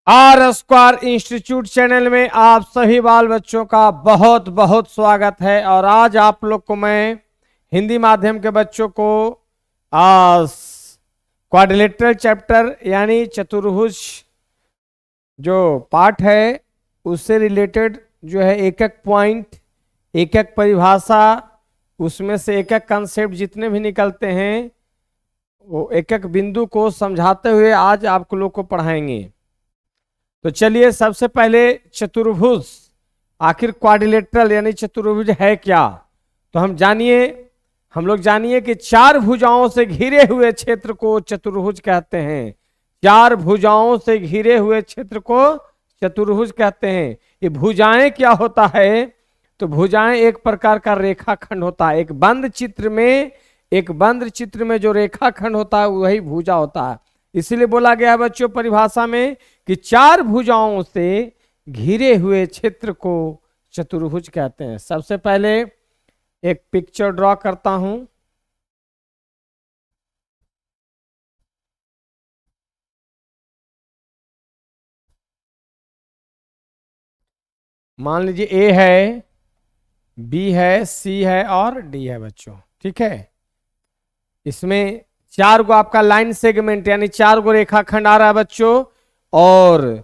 Are square institute channel में आप सभी बाल बच्चों का बहुत बहुत स्वागत है। और आज आप लोग को मैं हिंदी माध्यम के बच्चों को क्वाड्रिलेटरल चैप्टर यानी चतुर्भुज जो पार्ट है उससे रिलेटेड जो है एक एक पॉइंट, एक एक परिभाषा, उसमें से एक एक कंसेप्ट जितने भी निकलते हैं वो एक एक बिंदु को समझाते हुए आज आप लोग को पढ़ाएंगे। तो चलिए सबसे पहले चतुर्भुज, आखिर क्वाड्रिलेटरल यानी चतुर्भुज है क्या, तो हम लोग जानिए कि चार भुजाओं से घिरे हुए क्षेत्र को चतुर्भुज कहते हैं। चार भुजाओं से घिरे हुए क्षेत्र को चतुर्भुज कहते हैं। ये भुजाएं क्या होता है, तो भुजाएं एक प्रकार का रेखाखंड होता है। एक बंद चित्र में जो रेखाखंड होता है वही भुजा होता है। इसीलिए बोला गया है बच्चों परिभाषा में कि चार भुजाओं से घिरे हुए क्षेत्र को चतुर्भुज कहते हैं। सबसे पहले एक पिक्चर ड्रॉ करता हूं। मान लीजिए ए है, बी है, सी है और डी है बच्चों, ठीक है। इसमें चार गो आपका लाइन सेगमेंट यानी चार गो रेखाखंड आ रहा है बच्चों, और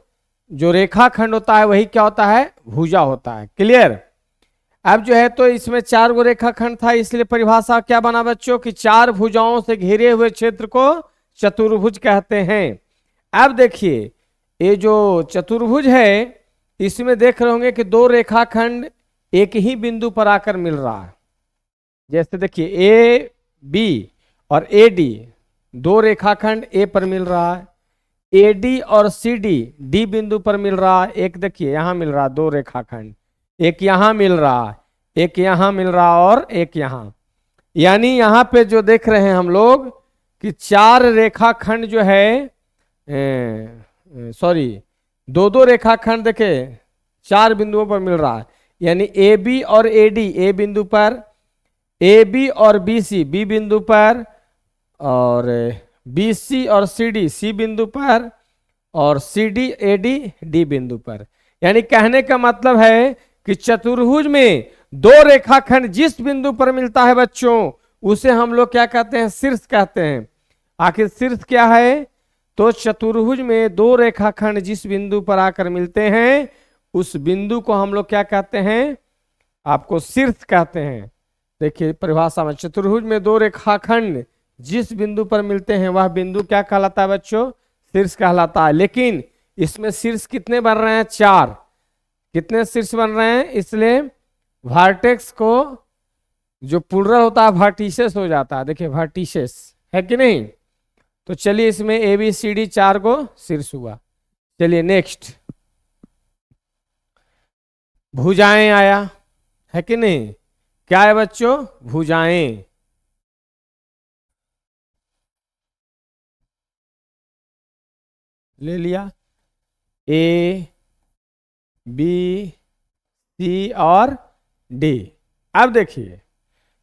जो रेखाखंड होता है वही क्या होता है, भुजा होता है। क्लियर। अब जो है तो इसमें चार गो रेखाखंड था, इसलिए परिभाषा क्या बना बच्चों कि चार भुजाओं से घिरे हुए क्षेत्र को चतुर्भुज कहते हैं। अब देखिए ये जो चतुर्भुज है इसमें देख रहे होंगे कि दो रेखाखंड एक ही बिंदु पर आकर मिल रहा है। जैसे देखिए ए बी और ए डी, दो रेखाखंड ए पर मिल रहा है। ए डी और सी डी डी बिंदु पर मिल रहा है। एक देखिए यहां मिल रहा है दो रेखाखंड, एक यहां मिल रहा है, एक यहां मिल रहा है और एक यहां। यानी यहां पे जो देख रहे हैं हम लोग कि चार रेखाखंड जो है, सॉरी दो दो रेखाखंड देखे चार बिंदुओं पर मिल रहा है। यानी ए बी और ए डी ए बिंदु पर, ए बी और बी सी बी बिंदु पर, और बी सी और सी डी सी बिंदु पर, और C D A D D बिंदु पर। यानी कहने का मतलब है कि चतुर्भुज में दो रेखाखंड जिस बिंदु पर मिलता है बच्चों उसे हम लोग क्या कहते हैं, शीर्ष कहते हैं। आखिर शीर्ष क्या है, तो चतुर्भुज में दो रेखाखंड जिस बिंदु पर आकर मिलते हैं उस बिंदु को हम लोग क्या कहते हैं, आपको शीर्ष कहते हैं। देखिए परिभाषा में चतुर्भुज में दो रेखाखंड जिस बिंदु पर मिलते हैं वह बिंदु क्या कहलाता है बच्चों, शीर्ष कहलाता है। लेकिन इसमें शीर्ष कितने बन रहे हैं, चार। कितने शीर्ष बन रहे हैं, इसलिए वर्टेक्स को जो प्लुरल होता है वर्टिसेस हो जाता है। देखिए वर्टिसेस है कि नहीं। तो चलिए इसमें ए बी सी डी चार को शीर्ष हुआ। चलिए नेक्स्ट भुजाएं आया है कि नहीं। क्या है बच्चों, भुजाएं। ले लिया ए बी सी और डी। अब देखिए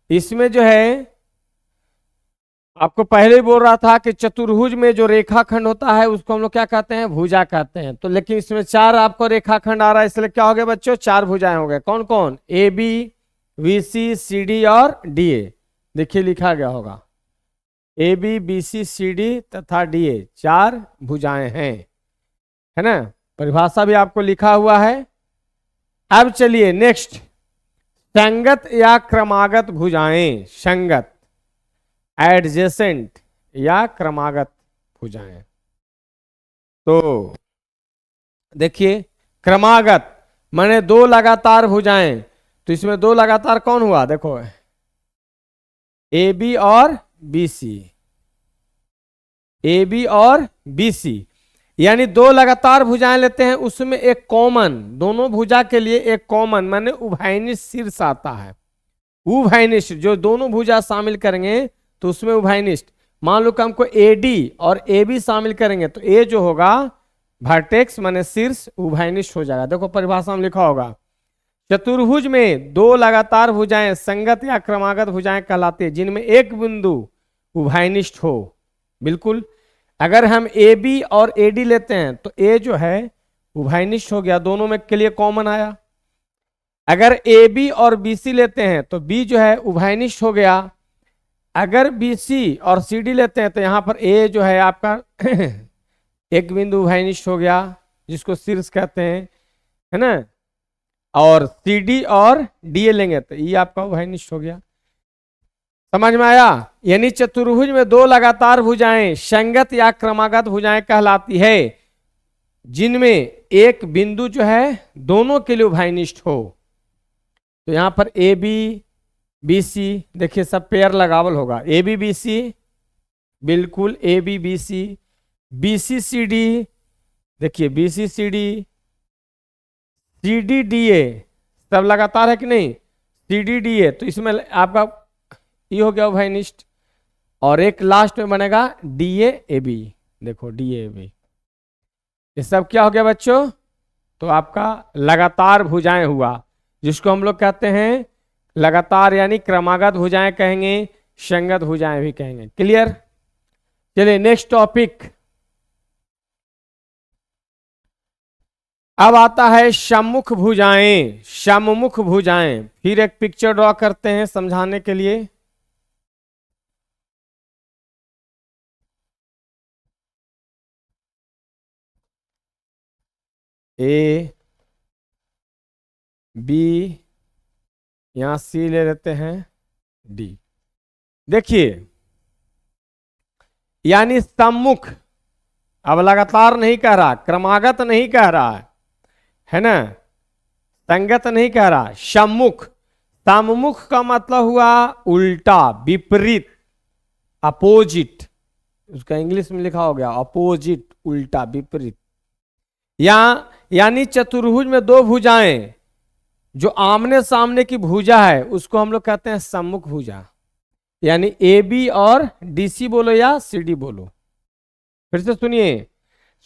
इसमें जो है आपको पहले ही बोल रहा था कि चतुर्भुज में जो रेखाखंड होता है उसको हम लोग क्या कहते हैं, भुजा कहते हैं। तो लेकिन इसमें चार आपको रेखाखंड आ रहा है, इसलिए क्या हो गया बच्चों, चार भुजाएं हो गए। कौन कौन, A B, B C, C D और डी ए। देखिए लिखा गया होगा A B B C C D तथा डी ए, चार भुजाएं हैं, है ना। परिभाषा भी आपको लिखा हुआ है। अब चलिए नेक्स्ट, संगत या क्रमागत भुजाएं। संगत, एडजेसेंट या क्रमागत भुजाएं। तो देखिए क्रमागत माने दो लगातार भुजाएं। तो इसमें दो लगातार कौन हुआ, देखो ए बी और बी सी, ए बी और बी सी। यानी दो लगातार भुजाएं लेते हैं, उसमें एक कॉमन, दोनों भुजा के लिए एक कॉमन माने उभयनिष्ठ शीर्ष आता है। उभयनिष्ठ जो दोनों भुजा शामिल करेंगे तो उसमें उभयनिष्ठ। मान लो कि हमको ए डी और ए बी शामिल करेंगे तो ए जो होगा वर्टेक्स माने शीर्ष, उभयनिष्ठ हो जाएगा। देखो परिभाषा में लिखा होगा चतुर्भुज में दो लगातार भुजाएं संगत या क्रमागत भुजाएं कहलाती है जिनमें एक बिंदु उभयनिष्ठ हो। बिल्कुल। अगर हम ए बी और ए डी लेते हैं तो ए जो है उभयनिष्ठ हो गया, दोनों में के लिए कॉमन आया। अगर ए बी और बी सी लेते हैं तो बी जो है उभयनिष्ठ हो गया। अगर बी सी और सी डी लेते हैं तो यहां पर ए जो है आपका एक बिंदु उभयनिष्ठ हो गया, जिसको शीर्ष कहते हैं, है ना। और सी डी और डी ए लेंगे तो ई आपका उभयनिष्ठ हो गया। समझ में आया? यानी चतुर्भुज में दो लगातार भुजाएं संगत या क्रमागत भुजाएं कहलाती है, जिनमें एक बिंदु जो है दोनों के लिए उभयनिष्ठ हो। तो यहां पर ए बी बी सी, देखिए सब पेयर लगावल होगा, ए बी बी सी, बिल्कुल A B B C C D, देखिए B C D, C D D A, सब लगातार है कि नहीं, सी डी डी ए, तो इसमें आपका ये हो गया उभयनिष्ठ। और एक लास्ट में बनेगा डी ए बी, देखो डी ए बी, ये सब क्या हो गया बच्चों? तो आपका लगातार भुजाएं हुआ, जिसको हम लोग कहते हैं लगातार, यानी क्रमागत भुजाएं कहेंगे, संगत भुजाएं भी कहेंगे। क्लियर? चलिए नेक्स्ट टॉपिक। अब आता है सम्मुख भुजाएं। सम्मुख भुजाएं, फिर एक पिक्चर ड्रॉ करते हैं समझाने के लिए। ए बी, यहां सी ले लेते हैं, डी। देखिए यानी सम्मुख, अब लगातार नहीं कह रहा, क्रमागत नहीं कह रहा है ना, संगत नहीं कह रहा, सम्मुख। सम्मुख का मतलब हुआ उल्टा, विपरीत, अपोजिट, उसका इंग्लिश में लिखा हो गया अपोजिट, उल्टा, विपरीत। यानी चतुर्भुज में दो भुजाएं, जो आमने सामने की भुजा है उसको हम लोग कहते हैं सम्मुख भुजा। यानी ए बी और डी सी बोलो या सी डी बोलो। फिर से सुनिए,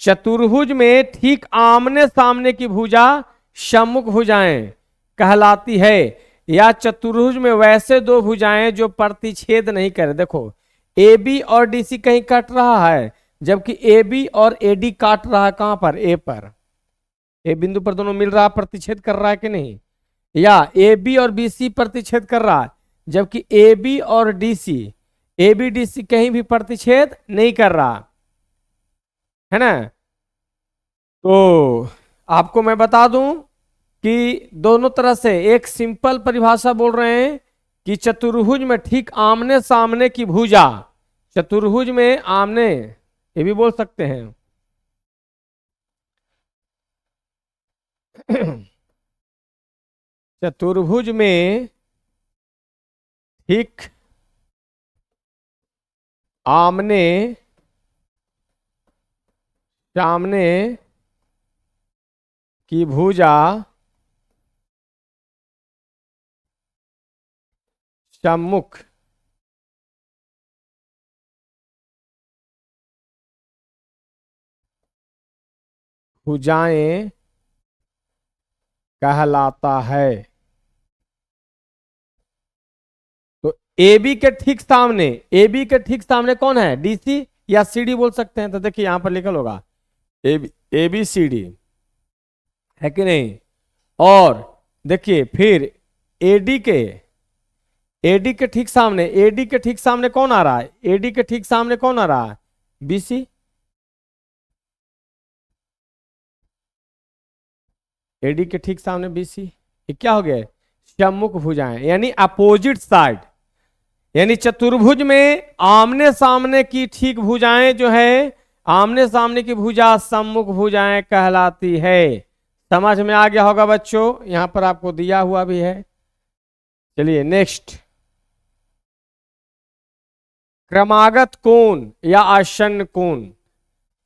चतुर्भुज में ठीक आमने सामने की भुजा सम्मुख भुजाएं कहलाती है, या चतुर्भुज में वैसे दो भुजाएं जो प्रतिच्छेद नहीं करे। देखो ए बी और डी सी कहीं कट रहा है, जबकि ए बी और ए डी काट रहा है, कहां पर? ए पर, ए बिंदु पर दोनों मिल रहा है, प्रतिच्छेद कर रहा है कि नहीं? या ए बी और बी सी प्रतिच्छेद कर रहा है, जबकि ए बी और D C, A B D C कहीं भी प्रतिच्छेद नहीं कर रहा है ना। तो आपको मैं बता दूं कि दोनों तरह से एक सिंपल परिभाषा बोल रहे हैं कि चतुर्भुज में ठीक आमने सामने की भुजा, चतुर्भुज में आमने, ये भी बोल सकते हैं चतुर्भुज में ठीक आमने सामने की भुजा सम्मुख भुजाएं कहलाता है। तो ए बी के ठीक सामने, ए बी के ठीक सामने कौन है? डी सी या सी डी बोल सकते हैं। तो देखिए यहां पर लिखल होगा ए बी सी डी, है कि नहीं? और देखिए फिर एडी के, एडी के ठीक सामने, एडी के ठीक सामने कौन आ रहा है? एडी के ठीक सामने कौन आ रहा है? बीसी। एडी के ठीक सामने बीसी, ये क्या हो गया? सम्मुख भुजाएं, यानी अपोजिट साइड। यानी चतुर्भुज में आमने सामने की ठीक भुजाएं जो है, आमने सामने की भुजा सम्मुख भुजाएं कहलाती है। समझ में आ गया होगा बच्चों, यहां पर आपको दिया हुआ भी है। चलिए नेक्स्ट, क्रमागत कोण या आसन्न कोण,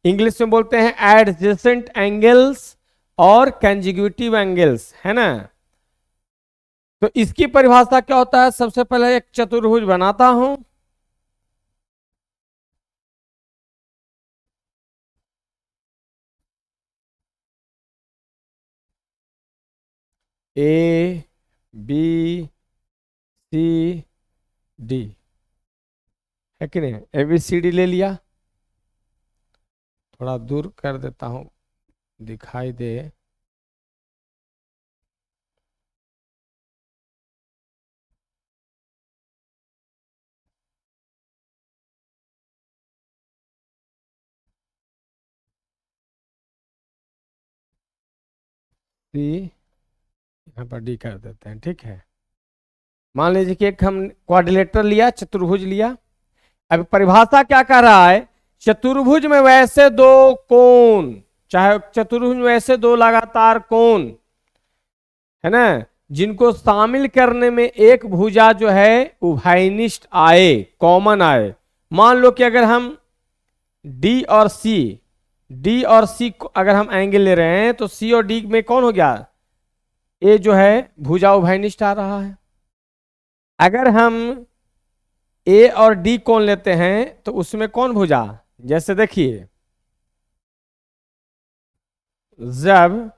इंग्लिश में बोलते हैं एडजेसेंट एंगल्स और कंजिक्यूटिव एंगल्स, है ना। तो इसकी परिभाषा क्या होता है? सबसे पहले एक चतुर्भुज बनाता हूं, ए बी सी डी, है कि नहीं? ए बी सी डी ले लिया। थोड़ा दूर कर देता हूं, दिखाई दे। सी, यहाँ पर डी कर देते हैं, ठीक है। मान लीजिए कि एक हम क्वाड्रिलेटरल लिया, चतुर्भुज लिया। अब परिभाषा क्या कह रहा है, चतुर्भुज में वैसे दो कोण, चाहे चतुर्भुज में वैसे दो लगातार कोण है ना, जिनको शामिल करने में एक भुजा जो है उभयनिष्ठ आए, कॉमन आए। मान लो कि अगर हम डी और सी, डी और सी अगर हम एंगल ले रहे हैं तो सी और डी में कौन हो गया, ए जो है भुजा उभयनिष्ठ आ रहा है। अगर हम ए और डी कोण लेते हैं तो उसमें कौन भुजा, जैसे देखिए जब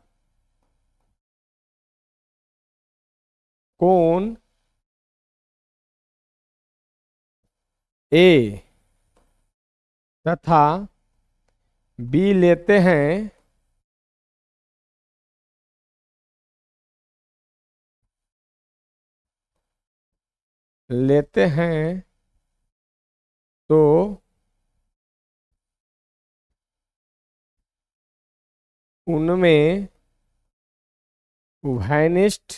कोण ए तथा बी लेते हैं तो उनमें उभयनिष्ठ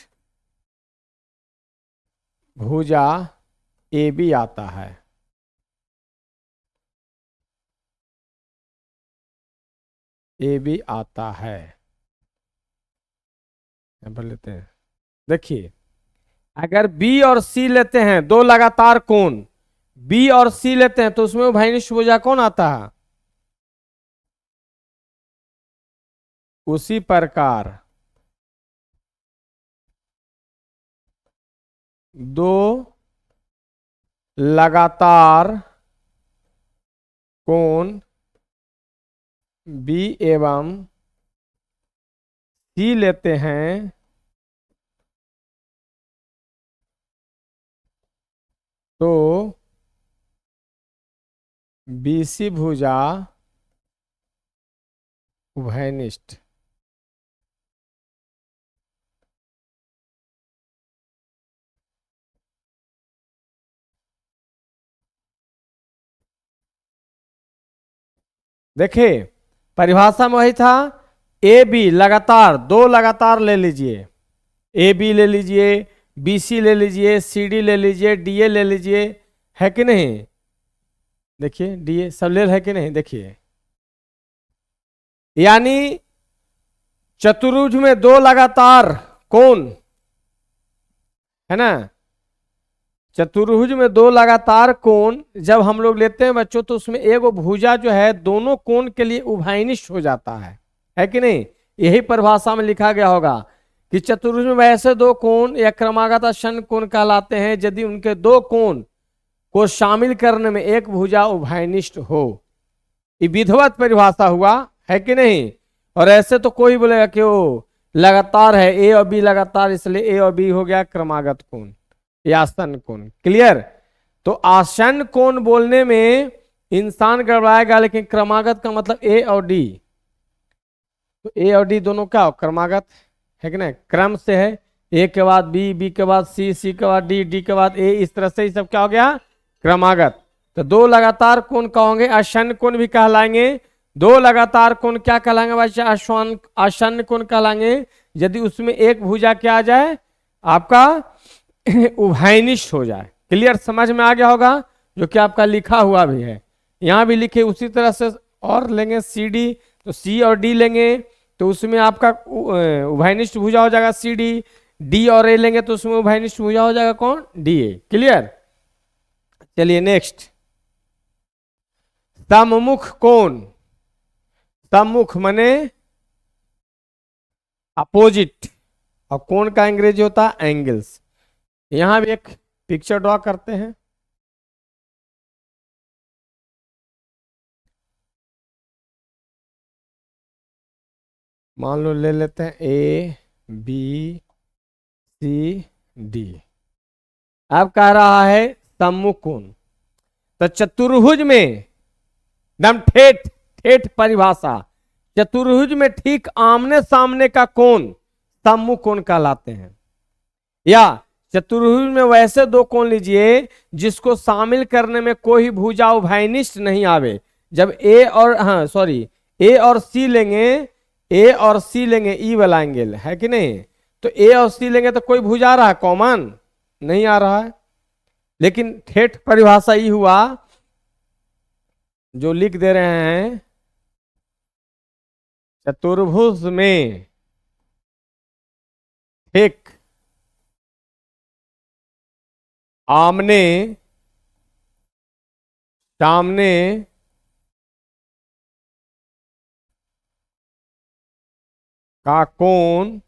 भुजा ए बी आता है। ए बी आता है, यहां पर लेते हैं। देखिए अगर बी और सी लेते हैं, दो लगातार कोण बी और सी लेते हैं तो उसमें उभयनिष्ठ भुजा कौन आता है। उसी प्रकार दो लगातार कोण बी एवं सी लेते हैं तो बीसी भुजा उभयनिष्ठ। देखिए परिभाषा में वही था, ए बी लगातार, दो लगातार ले लीजिए, ए बी ले लीजिए, बी सी ले लीजिए, सी डी ले लीजिए, डी ए ले लीजिए, है कि नहीं। देखिए डी ए सब ले है कि नहीं, देखिए यानी चतुर्भुज में दो लगातार कोण है ना, चतुर्भुज में दो लगातार कोण जब हम लोग लेते हैं बच्चों तो उसमें एक भुजा जो है दोनों कोण के लिए उभयनिष्ठ हो जाता है कि नहीं। यही परिभाषा में लिखा गया होगा कि चतुर्भुज में वैसे दो कोण या क्रमागत आसन्न कोण कहलाते हैं यदि उनके दो कोण को शामिल करने में एक भुजा उभयनिष्ठ हो। ये विधिवत परिभाषा हुआ, है कि नहीं। और ऐसे तो कोई बोलेगा कि वो लगातार है, ए और बी लगातार, इसलिए ए और बी हो गया क्रमागत कोण या आसन्न कोण। क्लियर। तो आसन्न कोण बोलने में इंसान गड़बड़ाएगा, लेकिन क्रमागत का मतलब ए और डी, तो ए और डी दोनों क्या हो, क्रमागत है कि नहीं, क्रम से है, ए के बाद बी, बी के बाद सी, सी के बाद डी, डी के बाद ए, इस तरह से ही सब क्या हो गया क्रमागत। तो दो लगातार कोण कहोगे आसन्न कोण भी कहलाएंगे। दो लगातार कोण क्या कहलाएंगे भाई, आसन्न कोण कहलाएंगे यदि उसमें एक भुजा क्या आ जाए आपका उभयनिष्ठ हो जाए। क्लियर, समझ में आ गया होगा, जो कि आपका लिखा हुआ भी है, यहां भी लिखे उसी तरह से। और लेंगे सी डी, तो सी और डी लेंगे तो उसमें आपका उभयनिष्ठ भुजा हो जाएगा सी डी। डी और ए लेंगे तो उसमें उभयनिष्ठ भुजा हो जाएगा कौन, डी ए। क्लियर। चलिए नेक्स्ट, सममुख कोण। सम्मुख माने अपोजिट, और कोण का अंग्रेजी होता है एंगल्स। यहां भी एक पिक्चर ड्रॉ करते हैं। मान लो ले लेते हैं ए बी सी डी। अब कह रहा है सम्मुख कोण, तो चतुर्भुज में एकदम ठेठ ठेठ परिभाषा, चतुर्भुज में ठीक आमने सामने का कोण सम्मुख कोण कहलाते हैं। या चतुर्भुज में वैसे दो कोण लीजिए जिसको शामिल करने में कोई भुजा उभयनिष्ठ नहीं आवे। जब ए और सी लेंगे, ए और सी लेंगे, ई वाला एंगल है कि नहीं, तो ए और सी लेंगे तो कोई भुजा आ रहा है, कॉमन नहीं आ रहा है। लेकिन ठेठ परिभाषा ये हुआ जो लिख दे रहे हैं, चतुर्भुज में ठीक आमने सामने का कोण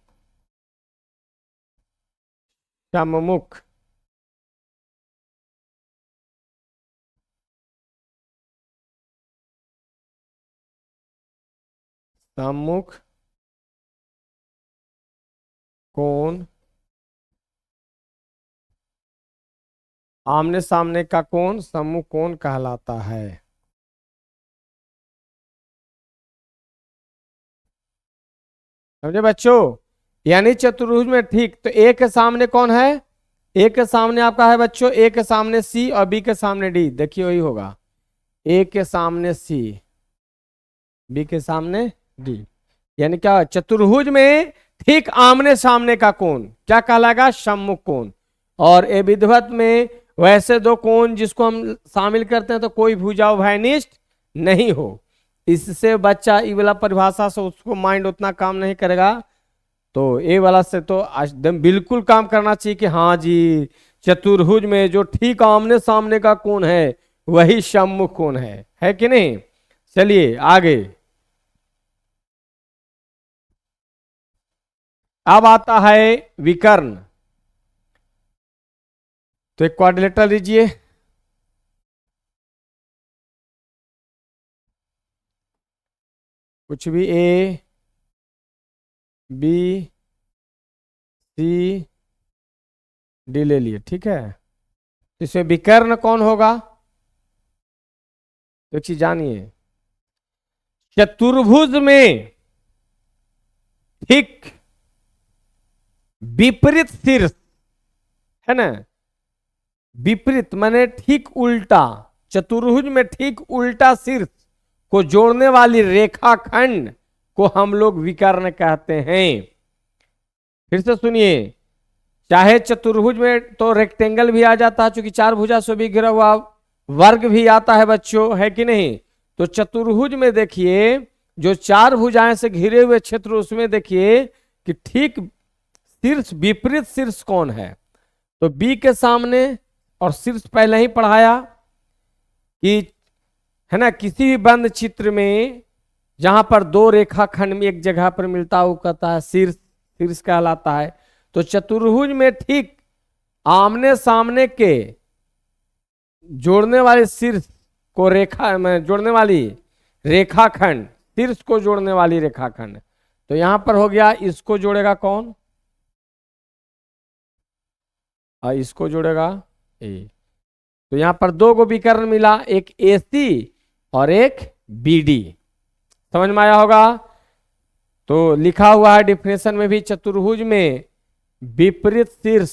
सम्मुख सम्मुख कोण, आमने सामने का कोण सम्मुख कोण कहलाता है। समझे बच्चों? यानी चतुर्भुज में ठीक, तो ए के सामने कौन है, ए के सामने आपका है बच्चों, ए के सामने सी और बी के सामने डी। देखिए वही होगा, ए के सामने सी, बी के सामने डी। यानी क्या, चतुर्भुज में ठीक आमने सामने का कोण क्या कहलाएगा, सम्मुख कोण। और ए विधिवत में वैसे दो कोण जिसको हम शामिल करते हैं तो कोई भुजा उभयनिष्ठ नहीं हो। इससे बच्चा ई वाला परिभाषा से उसको माइंड उतना काम नहीं करेगा, तो ए वाला से तो एकदम बिल्कुल काम करना चाहिए कि हाँ जी चतुर्भुज में जो ठीक आमने सामने का कोण है वही सम्मुख कोण है कि नहीं। चलिए आगे, अब आता है विकर्ण। तो एक क्वाड्रिलेटरल लीजिए, कुछ भी ए बी सी डी ले लिए, ठीक है। तो इसमें विकर्ण कौन होगा, तो एक चीज जानिए, चतुर्भुज में ठीक विपरीत शीर्ष है ना, विपरीत माने ठीक उल्टा, चतुर्भुज में ठीक उल्टा शीर्ष को जोड़ने वाली रेखाखंड को हम लोग विकर्ण कहते हैं। फिर से सुनिए, चाहे चतुर्भुज में तो रेक्टेंगल भी आ जाता है, चूंकि चार भुजा से भी घिरा हुआ, वर्ग भी आता है बच्चों, है कि नहीं। तो चतुर्भुज में देखिए जो चार भुजाएं से घिरे हुए क्षेत्र, उसमें देखिए कि ठीक शीर्ष विपरीत शीर्ष कौन है, तो बी के सामने, और शीर्ष पहले ही पढ़ाया कि है ना, किसी भी बंद चित्र में जहां पर दो रेखाखंड में एक जगह पर मिलता है वो कहता है शीर्ष, शीर्ष कहलाता है। तो चतुर्भुज में ठीक आमने सामने के जोड़ने वाले शीर्ष को रेखा में जोड़ने वाली रेखाखंड, शीर्ष को जोड़ने वाली रेखाखंड, तो यहां पर हो गया, इसको जोड़ेगा कौन, और इसको जोड़ेगा ए। तो यहां पर दो को विकर्ण मिला, एक AC और एक BD, समझ में आया होगा। तो लिखा हुआ है डिफिनेशन में भी, चतुर्भुज में विपरीत शीर्ष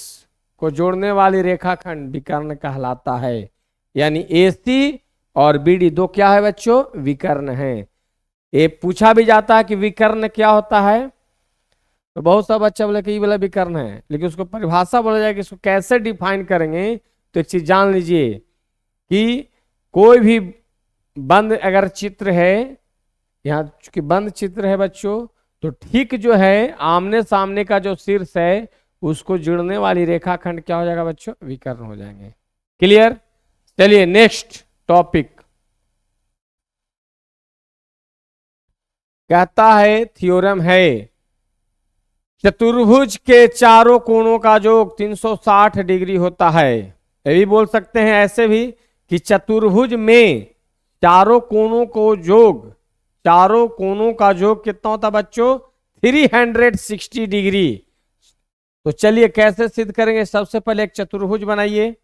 को जोड़ने वाली रेखाखंड विकर्ण कहलाता है। यानी AC और BD दो क्या है बच्चों, विकर्ण है। ये पूछा भी जाता है कि विकर्ण क्या होता है, तो बहुत सा बच्चा बोले कि ये वाला विकर्ण है, लेकिन उसको परिभाषा बोला जाए कि इसको कैसे डिफाइन करेंगे। तो एक चीज जान लीजिए कि कोई भी बंद अगर चित्र है, यहाँ चूंकि बंद चित्र है बच्चों, तो ठीक जो है आमने सामने का जो शीर्ष है उसको जुड़ने वाली रेखाखंड क्या हो जाएगा बच्चों, विकर्ण हो जाएंगे। क्लियर। चलिए नेक्स्ट टॉपिक कहता है, थ्योरम है चतुर्भुज के चारों कोणों का योग 360 डिग्री होता है। ये भी बोल सकते हैं ऐसे भी कि चतुर्भुज में चारों कोणों को योग, चारों कोणों का योग कितना होता बच्चों, 360 डिग्री। तो चलिए कैसे सिद्ध करेंगे, सबसे पहले एक चतुर्भुज बनाइए।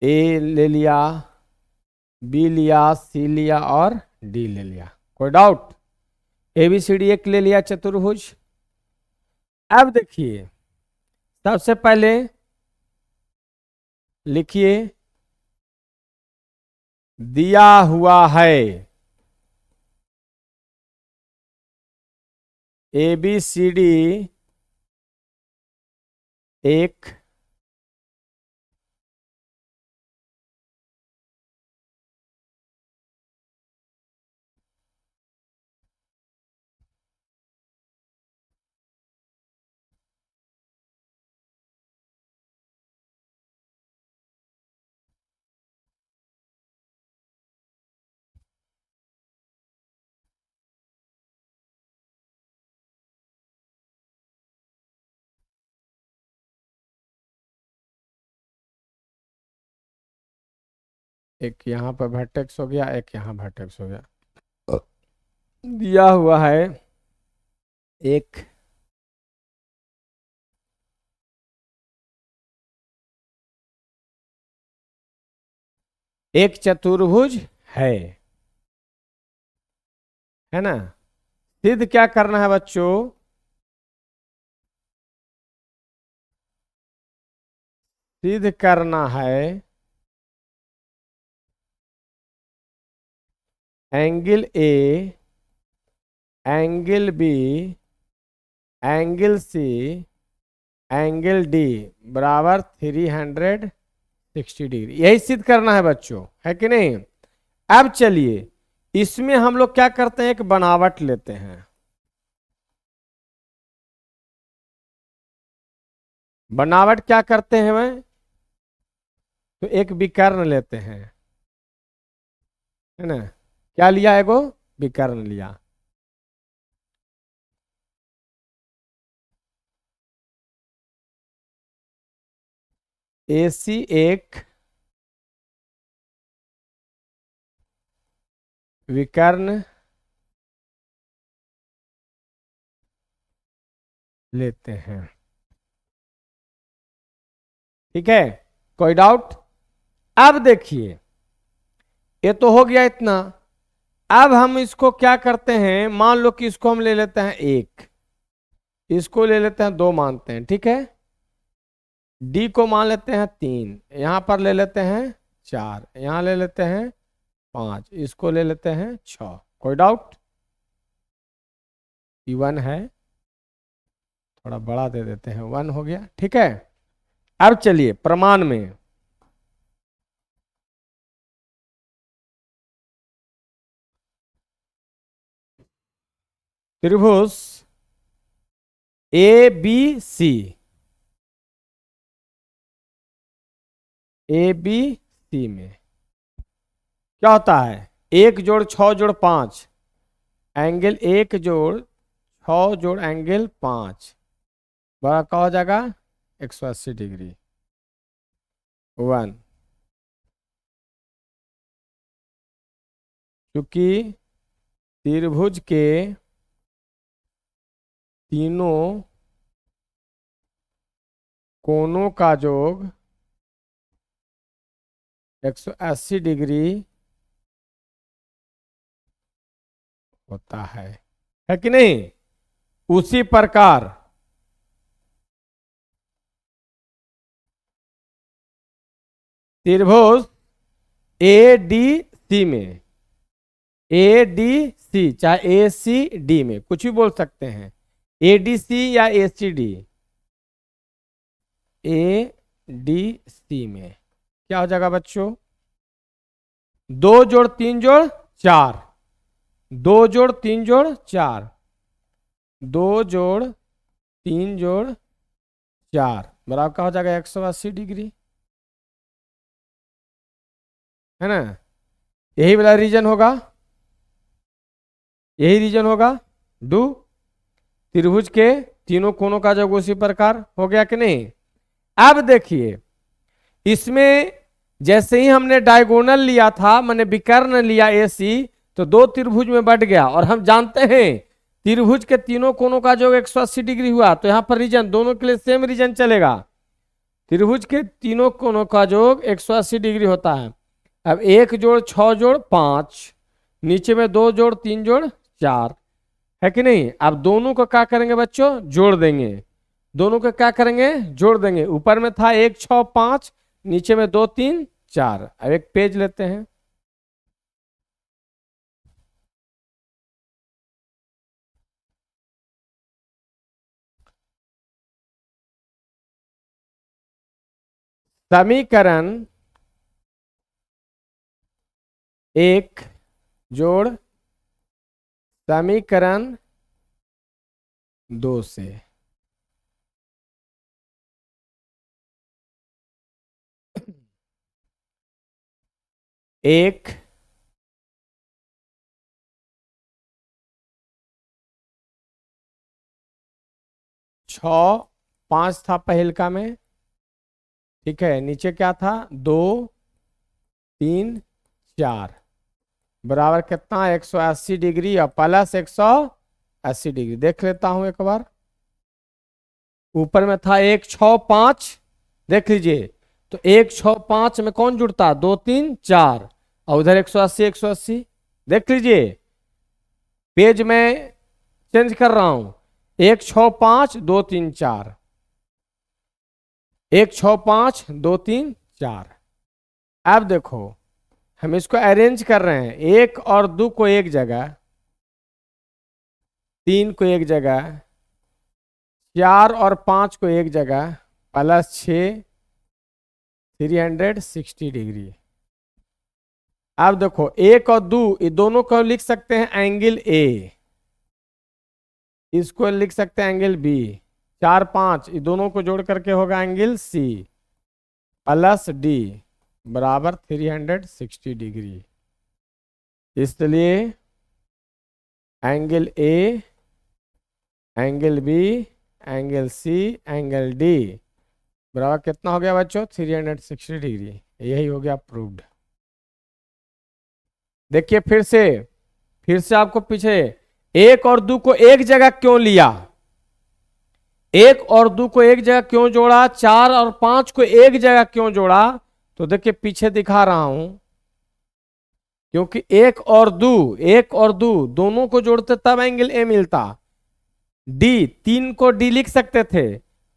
ए ले लिया, बी लिया, सी लिया और डी ले लिया। कोई डाउट? ABCD एक ले लिया चतुर्भुज। अब देखिए, सबसे पहले लिखिए दिया हुआ है ABCD एक एक यहाँ पर वर्टेक्स हो गया, एक यहाँ वर्टेक्स हो गया। दिया हुआ है एक चतुर्भुज है ना। सिद्ध क्या करना है बच्चों? सिद्ध करना है angle A, angle B, angle C, angle D बराबर 360 डिग्री। यही सिद्ध करना है बच्चों, है कि नहीं। अब चलिए, इसमें हम लोग क्या करते हैं, एक बनावट लेते हैं। बनावट क्या करते हैं मैं, तो एक विकर्ण लेते हैं, है ना। क्या लिया, एगो विकर्ण लिया। AC एक विकर्ण लेते हैं, ठीक है। कोई डाउट? अब देखिए, ये तो हो गया इतना। अब हम इसको क्या करते हैं, मान लो कि इसको हम ले लेते हैं एक, इसको ले लेते हैं दो मानते हैं, ठीक है। डी को मान लेते हैं 3, यहां पर ले लेते हैं 4, यहां ले लेते हैं 5, इसको ले लेते हैं 6। कोई डाउट? E1 है, थोड़ा बड़ा दे देते हैं, 1 हो गया, ठीक है। अब चलिए प्रमाण में, त्रिभुज ABC, ABC में क्या होता है, 1 जोड़ 6 जोड़ 5, एंगल 1 जोड़ 6 जोड़ एंगल 5 बड़ा क्या हो जाएगा, 180 डिग्री। 1, क्योंकि त्रिभुज के तीनों कोनों का योग 180 डिग्री होता है कि नहीं। उसी प्रकार त्रिभुज ADC में, ADC चाहे ACD में कुछ भी बोल सकते हैं, ADC या ACD, ADC में क्या हो जाएगा बच्चों, 2 जोड़ 3 जोड़ 4, 2 जोड़ 3 जोड़ 4, 2 जोड़ 3 जोड़ 4 बराबर क्या हो जाएगा, 180 डिग्री, है ना। यही वाला रीजन होगा, यही रीजन होगा। डू त्रिभुज के तीनों कोनों का योग उसी प्रकार हो गया कि नहीं। अब देखिए, इसमें जैसे ही हमने डायगोनल लिया था, मैंने विकर्ण लिया AC, तो 2 त्रिभुज में बढ़ गया। और हम जानते हैं त्रिभुज के तीनों कोनों का योग 180 डिग्री हुआ, तो यहां पर रीजन दोनों के लिए सेम रीजन चलेगा। त्रिभुज के तीनों कोनों का योग 180 डिग्री होता है। अब 1 जोड़ 6 जोड़ 5, नीचे में 2 जोड़ 3 जोड़ 4, है कि नहीं। अब दोनों को क्या करेंगे बच्चों, जोड़ देंगे। दोनों को क्या करेंगे, जोड़ देंगे। ऊपर में था 1 6 5, नीचे में 2 3 4। अब एक पेज लेते हैं। समीकरण 1 जोड़ समीकरण 2 से। एक छ 5 था पहिलका में, ठीक है। नीचे क्या था, 2 3 4, बराबर कितना, 180 डिग्री और प्लस 180 डिग्री। देख लेता हूं एक बार। ऊपर में था 1 6 5, देख लीजिए। तो 1 6 5 में कौन जुड़ता, 2 3 4, और उधर 180 180। देख लीजिए, पेज में चेंज कर रहा हूं। 1 6 5 2 3 4, 1 6 5 2 3 4। अब देखो, हम इसको अरेंज कर रहे हैं। 1 और 2 को एक जगह, 3 को एक जगह, 4 और 5 को एक जगह, प्लस 6 360 डिग्री। अब देखो 1 और 2 ये दोनों को लिख सकते हैं एंगल ए, इसको लिख सकते हैं एंगल बी। 4 5 ये दोनों को जोड़ करके होगा एंगल सी, प्लस डी बराबर 360 डिग्री। इसलिए angle A, angle B, angle C, angle D बराबर कितना हो गया बच्चों, 360 डिग्री। यही हो गया प्रूव्ड। देखिए फिर से आपको पीछे 1 और 2 को एक जगह क्यों लिया, 1 और 2 को एक जगह क्यों जोड़ा, 4 और 5 को एक जगह क्यों जोड़ा, तो देखिए पीछे दिखा रहा हूं। क्योंकि 1 और 2 दोनों को जोड़ते तब एंगल ए मिलता। डी 3 को डी लिख सकते थे,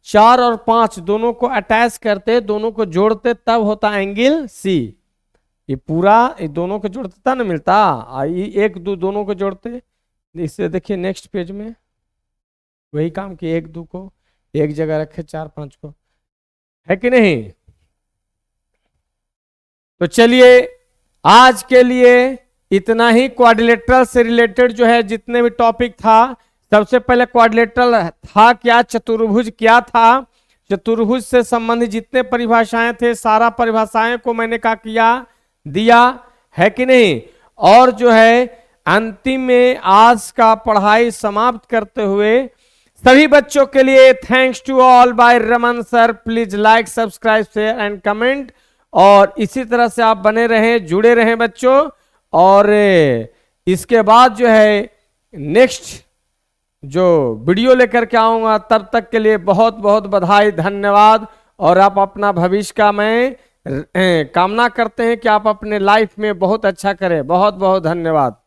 4 और 5 दोनों को अटैच करते, दोनों को जोड़ते तब होता एंगल सी। ये पूरा ये दोनों को जोड़ते तब ना मिलता। ये 1 2 दोनों को जोड़ते। इससे देखिए नेक्स्ट पेज में वही काम कि 1 2 को एक जगह रखे, 4 5 को, है कि नहीं। तो चलिए आज के लिए इतना ही। क्वाड्रिलेटरल से रिलेटेड जो है जितने भी टॉपिक था, सबसे पहले क्वाड्रिलेटरल था क्या, चतुर्भुज क्या था, चतुर्भुज से संबंधित जितने परिभाषाएं थे सारा परिभाषाएं को मैंने क्या किया, दिया, है कि नहीं। और जो है अंतिम में आज का पढ़ाई समाप्त करते हुए सभी बच्चों के लिए thanks to all by Raman sir. Please like subscribe share and comment, और इसी तरह से आप बने रहें, जुड़े रहें बच्चों। और इसके बाद जो है नेक्स्ट जो वीडियो लेकर के आऊंगा, तब तक के लिए बहुत बहुत बधाई, धन्यवाद। और आप अपना भविष्य का मैं कामना करते हैं कि आप अपने लाइफ में बहुत अच्छा करें। बहुत बहुत धन्यवाद।